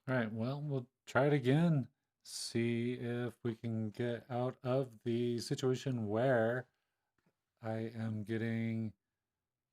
All right, well, we'll try it again. See if we can get out of the situation where I am getting,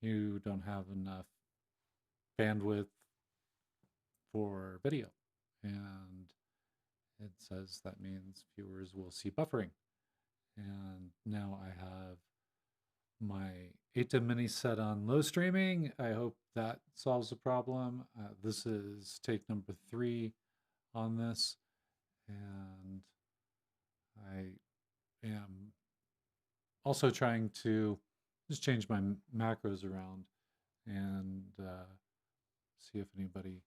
you don't have enough bandwidth for video. And it says that means viewers will see buffering. And now I have my ATEM mini set on low streaming. I hope that solves the problem. This is take number 3 on this. And I am also trying to just change my macros around and see if anybody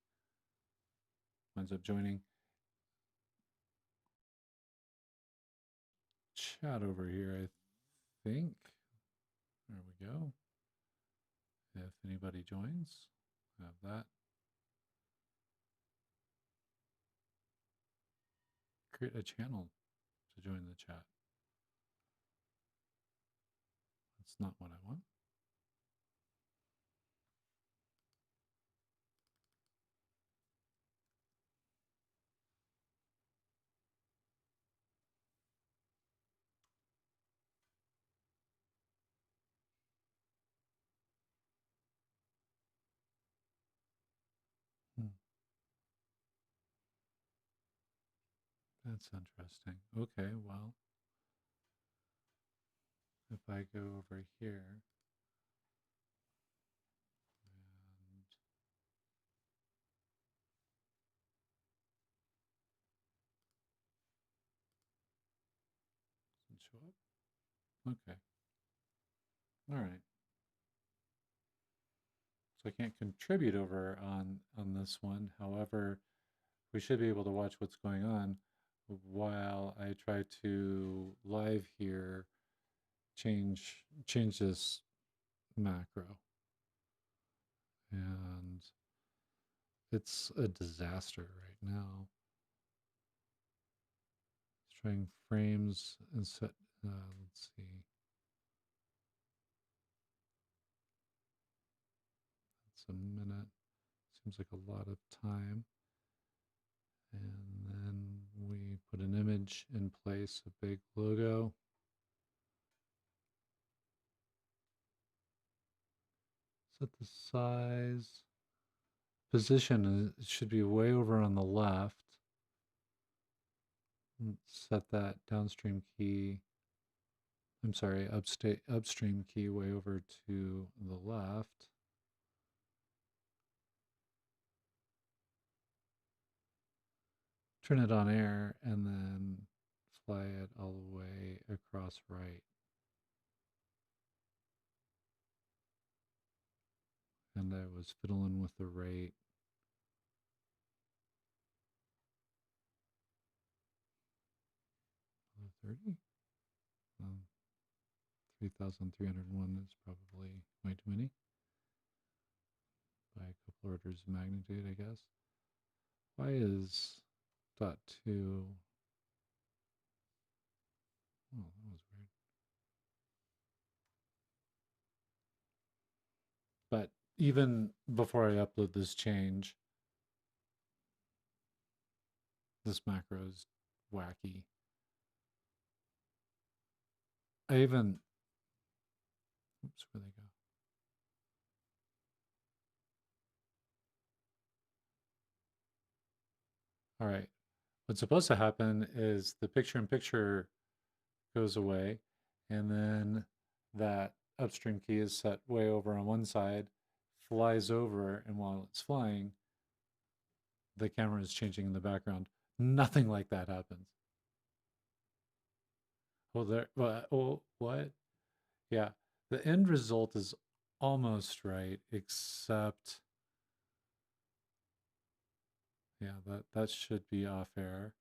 winds up joining. Chat over here, I think. There we go. If anybody joins, have that. Create a channel to join the chat. That's not what I want. That's interesting. Okay, well, if I go over here and show up. Okay. All right. So I can't contribute over on this one. However, we should be able to watch what's going on while I try to live here change this macro. And it's a disaster right now. It's trying frames and set, let's see. That's a minute. Seems like a lot of time. And then we put an image in place, a big logo. Set the size. Position should be way over on the left. Set that downstream key. I'm sorry, upstream key way over to the left. Turn it on air and then fly it all the way across right. And I was fiddling with the rate. 30? 3,301 is probably way too many. By a couple orders of magnitude, I guess. Why is dot 2? Oh, that was weird. But even before I upload this change, this macro is wacky. I even, oops, where they go? All right. What's supposed to happen is the picture-in-picture goes away, and then that upstream key is set way over on one side, flies over, and while it's flying, the camera is changing in the background. Nothing like that happens. Oh, what? Yeah, the end result is almost right, except, yeah, that should be off air.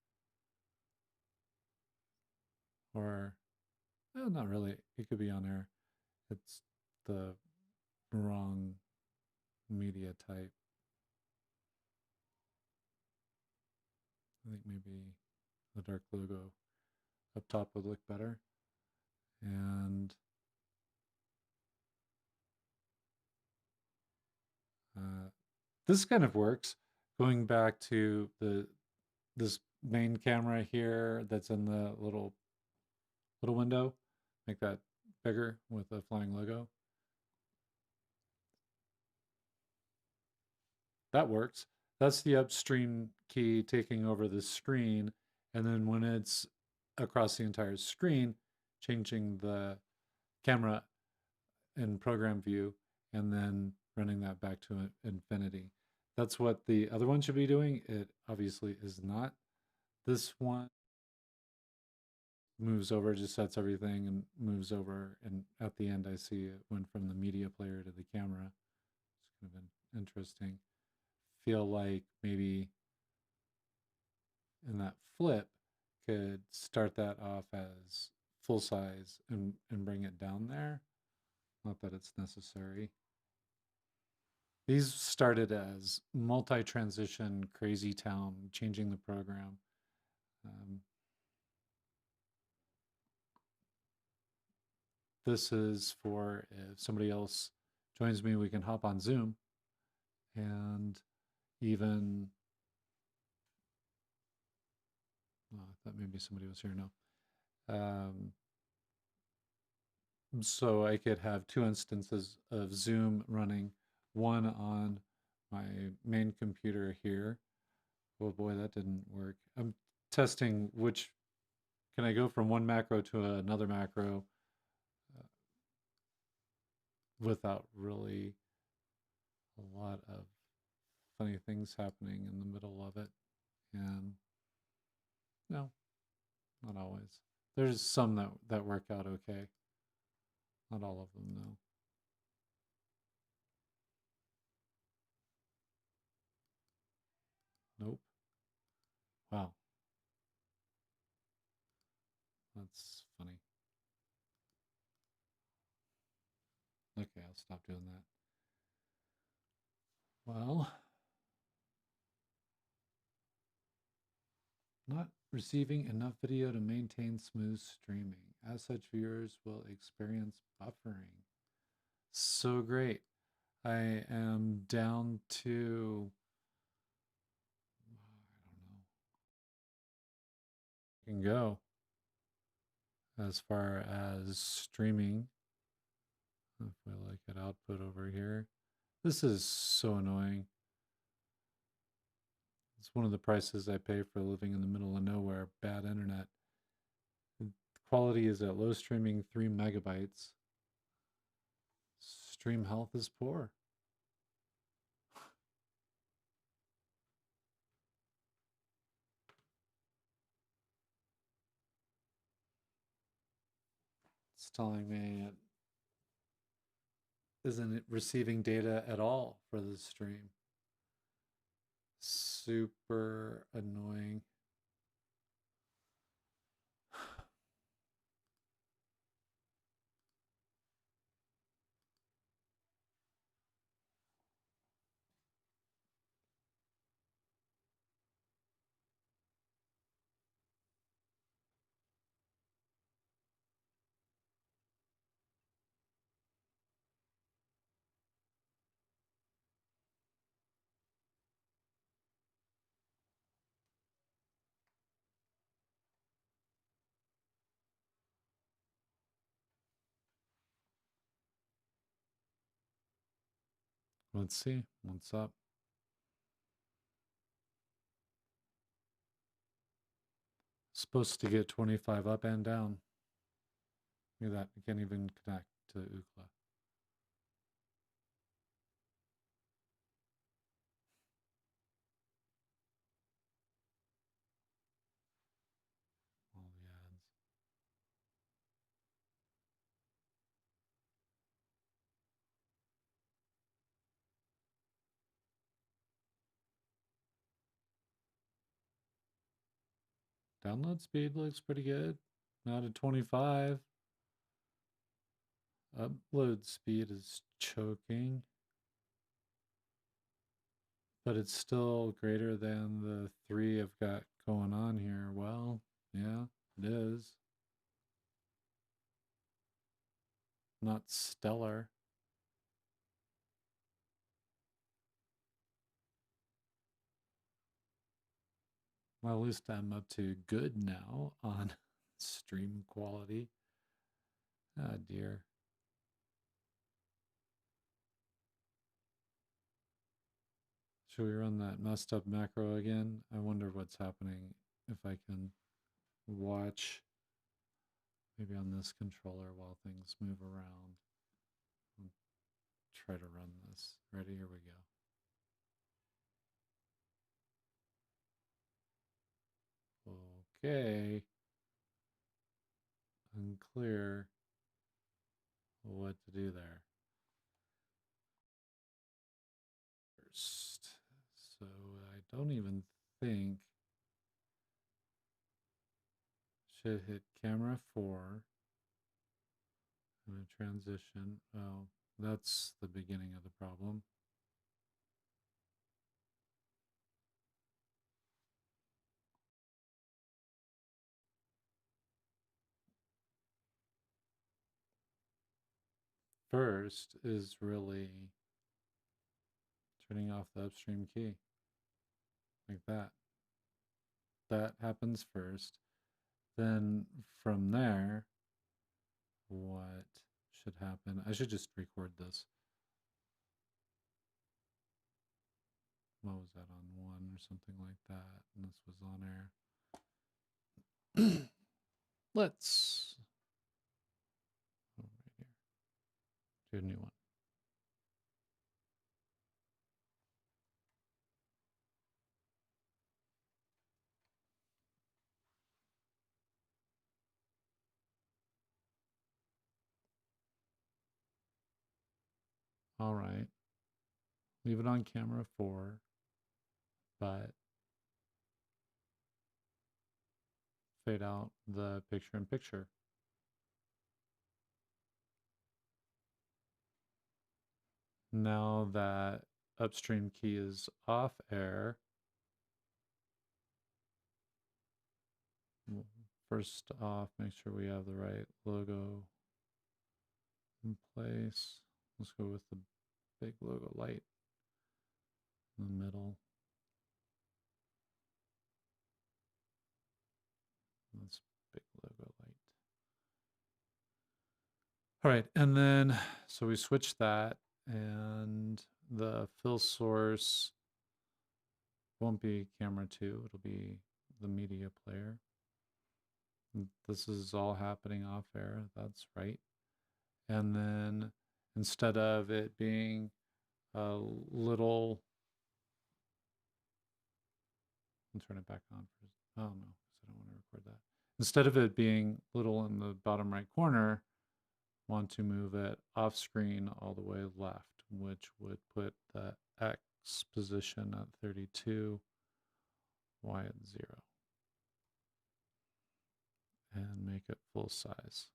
Or, well, not really. It could be on air. It's the wrong media type. I think maybe the dark logo up top would look better. And this kind of works. going back to this main camera here that's in the little window, make that bigger with a flying logo. That works. That's the upstream key taking over the screen. And then when it's across the entire screen, changing the camera in program view and then running that back to infinity. That's what the other one should be doing. It obviously is not. This one moves over, just sets everything and moves over. And at the end, I see it went from the media player to the camera. It's kind of interesting. Feel like maybe in that flip could start that off as full size and bring it down there. Not that it's necessary. These started as multi-transition crazy town, changing the program. This is for if somebody else joins me, we can hop on Zoom and even, oh, I thought maybe somebody was here now. So I could have two instances of Zoom running, one on my main computer here. Oh boy, that didn't work. I'm testing which, can I go from one macro to another macro without really a lot of funny things happening in the middle of it. And no, not always. There's some that work out okay. Not all of them, though. Nope. Wow. That's funny. Okay, I'll stop doing that. Well, not receiving enough video to maintain smooth streaming. As such, viewers will experience buffering. So great. I am down to, I don't know, can go as far as streaming. If I like at output over here. This is so annoying. It's one of the prices I pay for living in the middle of nowhere, bad internet. The quality is at low streaming 3 megabytes. Stream health is poor. It's telling me it isn't receiving data at all for the stream. Super annoying. Let's see what's up. Supposed to get 25 up and down. Look at that. I can't even connect to Ookla. All the ads. Download speed looks pretty good. Not at 25. Upload speed is choking. But it's still greater than the 3 I've got going on here. Well, yeah, it is. Not stellar. Well, at least I'm up to good now on stream quality. Ah, dear. Should we run that messed up macro again? I wonder what's happening if I can watch maybe on this controller while things move around. I'll try to run this. Ready? Here we go. Okay. Unclear what to do there. First. So I don't even think should hit camera 4 and a transition. Oh, that's the beginning of the problem. First is really turning off the upstream key like that. That happens first. Then from there, what should happen? I should just record this. What was that, on 1 or something like that? And this was on air. Let's right here. Do a new one. All right. Leave it on camera 4, but fade out the picture in picture. Now that upstream key is off air, first off, make sure we have the right logo in place. Let's go with the big logo light in the middle. That's big logo light. All right, and then, so we switch that, and the fill source won't be camera 2, it'll be the media player. This is all happening off air, that's right. And then instead of it being a little, I'll turn it back on for, oh no, because I don't want to record that. Instead of it being little in the bottom right corner, want to move it off screen all the way left, which would put the X position at 32, Y at 0, and make it full size.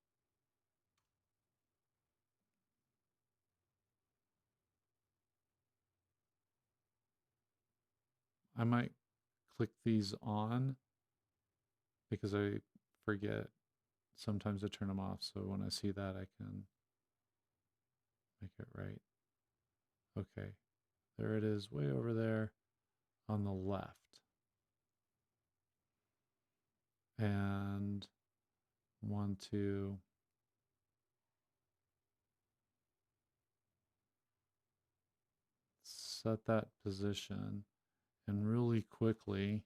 I might click these on because I forget sometimes to turn them off. So when I see that, I can make it right. Okay, there it is, way over there on the left. And want to set that position and really quickly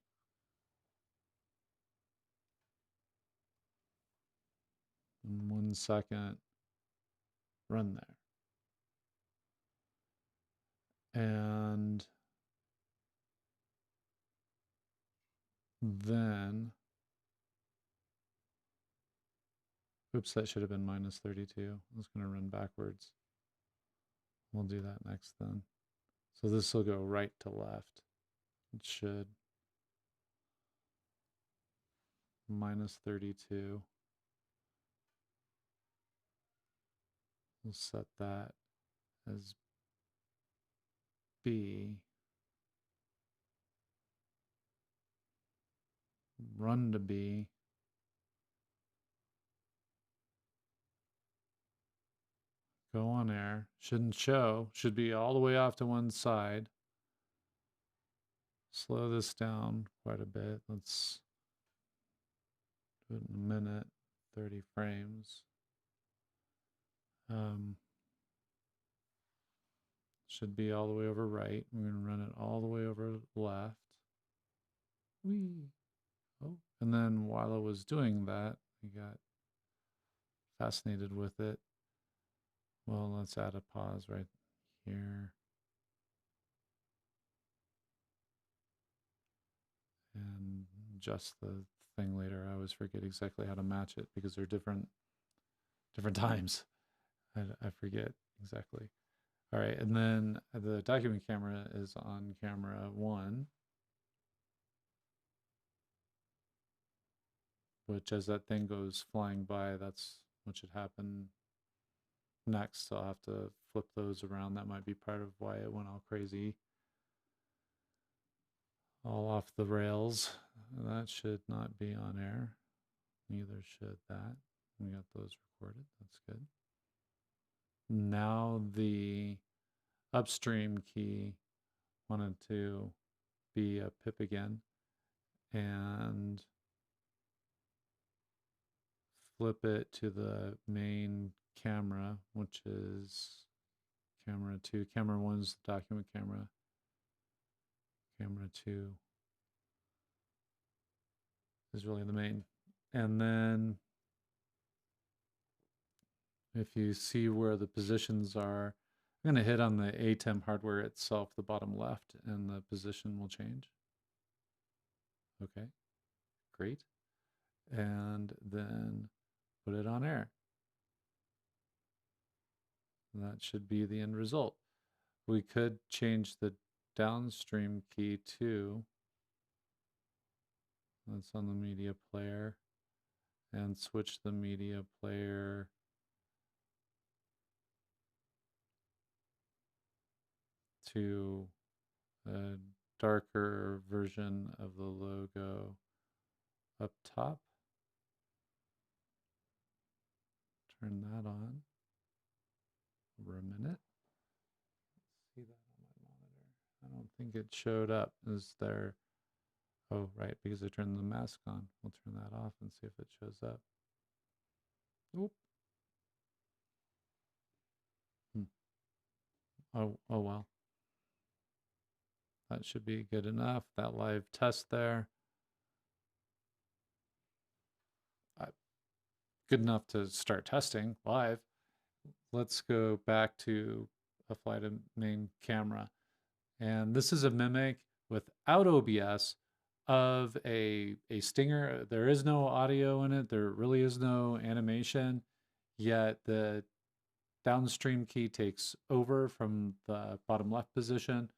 in 1 second run there. And then, oops, that should have been minus 32. I was going to run backwards. We'll do that next then. So this will go right to left. It should. Minus 32. We'll set that as B. Run to B. Go on air. Shouldn't show. Should be all the way off to one side. slow this down quite a bit. Let's do it in a minute, 30 frames. Should be all the way over right. We're going to run it all the way over left. Whee! Oh, and then while I was doing that, I got fascinated with it. Well, let's add a pause right here. And adjust the thing later. I always forget exactly how to match it because they're different times. I forget exactly. All right, and then the document camera is on camera 1, which as that thing goes flying by, that's what should happen next. So I'll have to flip those around. That might be part of why it went all crazy. All off the rails. That should not be on air. Neither should that. We got those recorded. That's good. Now the upstream key wanted to be a pip again and flip it to the main camera, which is camera 2. Camera 1 is the document camera. Camera 2 is really the main. And then if you see where the positions are, I'm going to hit on the ATEM hardware itself, the bottom left, and the position will change. Okay, great. And then put it on air. And that should be the end result. We could change the downstream key too. That's on the media player. And switch the media player to a darker version of the logo up top. Turn that on for a minute. Let's see that on my monitor. I don't think it showed up. Is there? Oh, right, because I turned the mask on. We'll turn that off and see if it shows up. Oop. Oh well. That should be good enough. That live test there. Good enough to start testing live. Let's go back to a flight main camera. And this is a mimic without OBS of a Stinger. There is no audio in it. There really is no animation, yet the downstream key takes over from the bottom left position,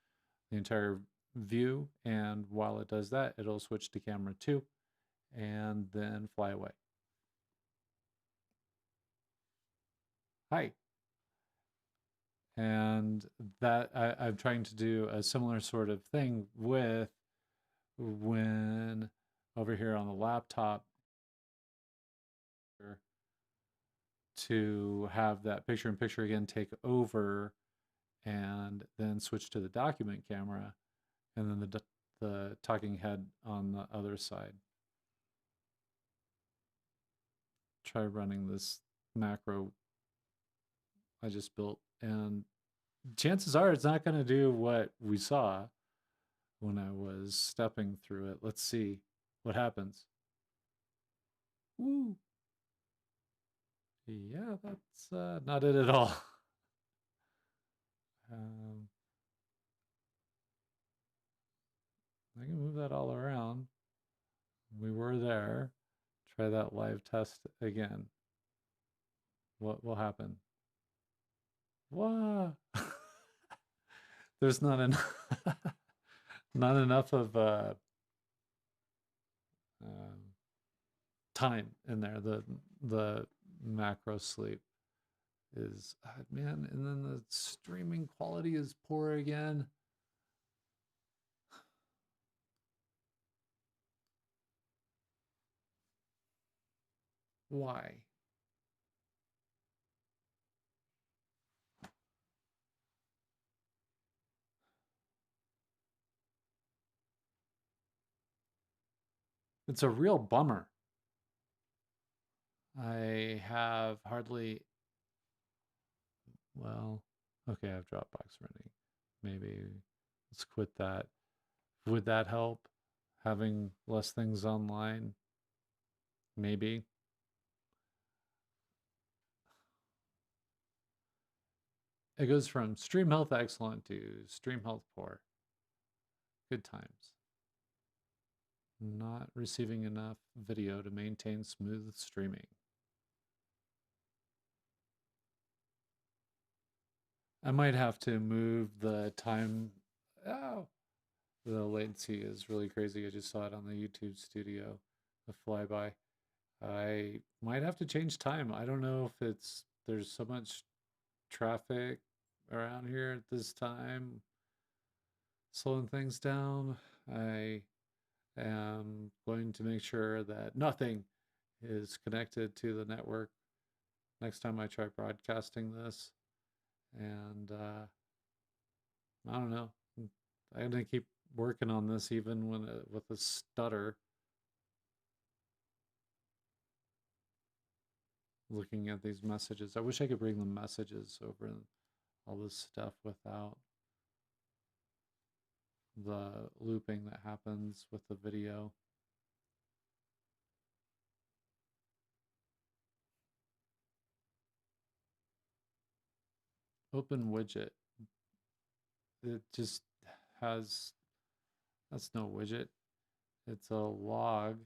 the entire view. And while it does that, it'll switch to camera 2 and then fly away. Hi. And that I'm trying to do a similar sort of thing with when over here on the laptop to have that picture-in-picture again take over and then switch to the document camera and then the talking head on the other side. Try running this macro I just built, and chances are it's not going to do what we saw when I was stepping through it. Let's see what happens. Woo! Yeah, that's not it at all. I can move that all around. We were there. Try that live test again. What will happen? What? There's not enough, not enough of time in there. The macro sleep is man, and then the streaming quality is poor again. Why? It's a real bummer. I have hardly, well, okay, I have Dropbox running. Maybe let's quit that. Would that help? Having less things online? Maybe. It goes from stream health excellent to stream health poor. Good times. Not receiving enough video to maintain smooth streaming. I might have to move the time. Oh, the latency is really crazy. I just saw it on the YouTube studio, the flyby. I might have to change time. I don't know if there's so much traffic around here at this time, slowing things down. I am going to make sure that nothing is connected to the network next time I try broadcasting this. And I don't know. I'm gonna keep working on this even when with a stutter. Looking at these messages, I wish I could bring the messages over all this stuff without the looping that happens with the video. Open widget. It just has, that's no widget. It's a log,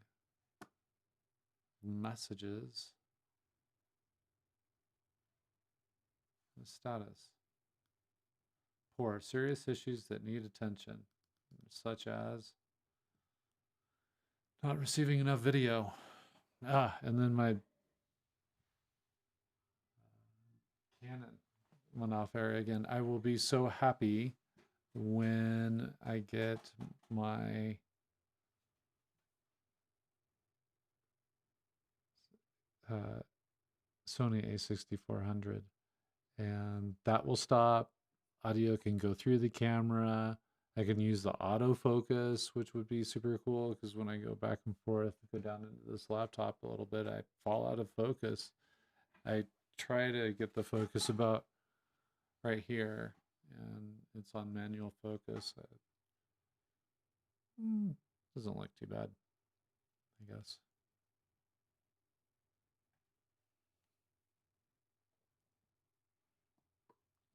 messages, status. Poor, serious issues that need attention, such as not receiving enough video. And then my Canon went off air again. I will be so happy when I get my Sony a6400, and that will stop. Audio can go through the camera. I can use the autofocus, which would be super cool because when I go back and forth, go down into this laptop a little bit, I fall out of focus. I try to get the focus about right here, and it's on manual focus. Doesn't look too bad, I guess.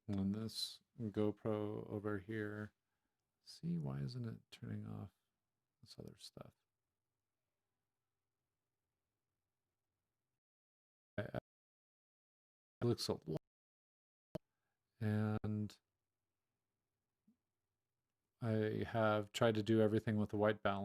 And this GoPro over here, see, why isn't it turning off this other stuff? It looks a lot, and I have tried to do everything with the white balance.